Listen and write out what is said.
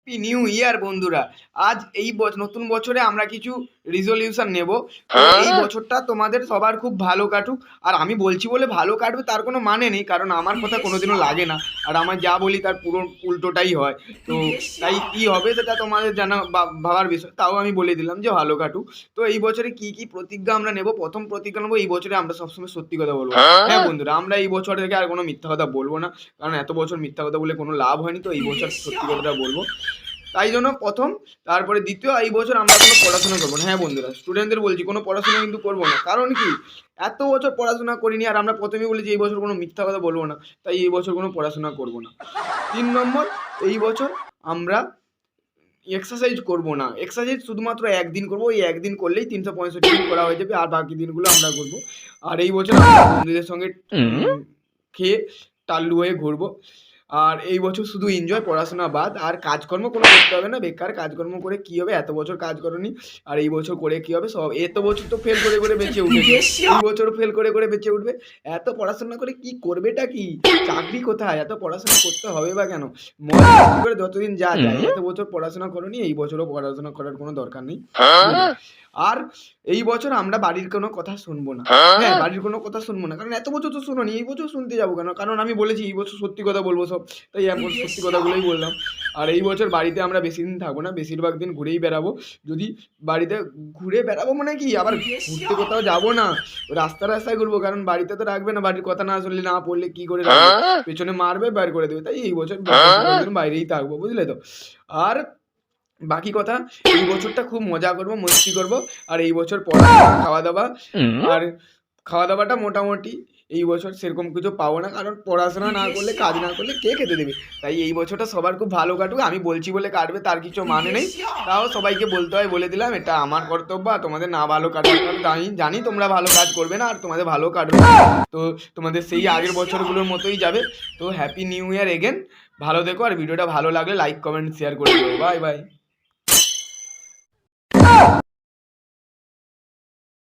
Happy new year বন্ধুরা। আজ এই নতুন বছরে আমরা কিছু রিজলিউশন নেব। তো এই বছরটা তোমাদের সবার খুব ভালো কাটুক। আর আমি বলছি বলে ভালো কাটবে তার কোনো মানে নেই, কারণ আমার কথা কোনোদিনও লাগে না, আর আমার যা বলি তার পুরো উল্টোটাই হয়। তো তাই কি হবে সেটা তোমাদের জানা ভাবার বিষয়, তাও আমি বলে দিলাম যে ভালো কাটুক। তো এই বছরে কি কি প্রতিজ্ঞা আমরা নেব? প্রথম প্রতিজ্ঞা নেবো, এই বছরে আমরা সবসময় সত্যি কথা বলবো। হ্যাঁ বন্ধুরা, আমরা এই বছর থেকে আর কোনো মিথ্যা কথা বলবো না, কারণ এত বছর মিথ্যা কথা বলে কোনো লাভ হয়নি। তো এই বছর সত্যি কথাটা বলবো, তাই জন্য প্রথম। তারপরে দ্বিতীয়, এই বছর আমরা কোনো পড়াশোনা করবো না। হ্যাঁ বন্ধুরা, স্টুডেন্টদের বলছি কোনো পড়াশোনা কিন্তু করবো না, কারণ কি এত বছর পড়াশোনা করিনি, আর আমরা প্রথমেই বলেছি এই বছর কোনো মিথ্যা কথা বলবো না, তাই এই বছর কোনো পড়াশোনা করবো না। 3 নম্বর, এই বছর আমরা এক্সারসাইজ করবো না। এক্সারসাইজ শুধুমাত্র একদিন করবো, ওই একদিন করলেই 365 দিন করা হয়ে যাবে, আর বাকি দিনগুলো আমরা করবো। আর এই বছর আমরা বন্ধুদের সঙ্গে খেয়ে টাল্লু হয়ে ঘুরবো। আর এই বছর শুধু এনজয়, পড়াশোনা বাদ। আর কাজকর্ম কোনো করতে হবে না, বেকার কাজকর্ম করে কি হবে? এত বছর কাজ করনি, আর এই বছর করে কি হবে? সব এত বছর তো ফেল করে করে বেঁচে উঠেছে, এই বছর ফেল করে করে বেঁচে উঠবে। এত পড়াশোনা করে কি করবেটা কি? চাকরি কোথায়? এত পড়াশোনা করতে হবে বা কেন? মজা করে যতদিন যা যায়। এত বছর পড়াশোনা করনি, এই বছরও পড়াশোনা করার কোনো দরকার নেই। আর এই বছর আমরা বাড়ির কোনো কথা শুনবো না। হ্যাঁ, বাড়ির কোনো কথা শুনবো না, কারণ এত বছর তো শুনোনি, এই বছর শুনতে যাবো কেন? কারণ আমি বলেছি এই বছর সত্যি কথা বলবো সব, তাই এখন সত্যি কথাগুলোই বললাম। আর এই বছর বাড়িতে আমরা বেশি দিন থাকবো না, বেশিরভাগ দিন ঘুরেই বেড়াবো। যদি বাড়িতে ঘুরে বেড়াবো মানে কি, আবার ঘুরতে কোথাও যাবো না, রাস্তায় রাস্তায় ঘুরবো, কারণ বাড়িতে তো রাখবে না, বাড়ির কথা না শুনলে না পড়লে কি করে রাখবে, পেছনে মারবে, বাইর করে দেবে। তাই এই বছর বাইরেই থাকবো, বুঝলে তো। আর বাকি কথা, এই বছরটা খুব মজা করবো, মস্তি করবো। আর এই বছর পড়াশোনা, খাওয়া দাওয়া, আর খাওয়া দাওয়াটা মোটামুটি এই বছর সেরকম কিছু পাবো না, কারণ পড়াশোনা না করলে, কাজ না করলে কে খেতে দেবে? তাই এই বছরটা সবার খুব ভালো কাটুক। আমি বলছি বলে কাটবে তার কিছু মানে নেই, তাও সবাইকে বলতে হয়, বলে দিলাম। এটা আমার কর্তব্য, আর তোমাদের না ভালো কাটবে, আমি জানি তোমরা ভালো কাজ করবে না, আর তোমাদের ভালো কাটবে না। তো তোমাদের সেই আগের বছরগুলোর মতোই যাবে। তো হ্যাপি নিউ ইয়ার এগেন, ভালো দেখো। আর ভিডিওটা ভালো লাগলে লাইক, কমেন্ট, শেয়ার করে দেবো। Bye bye.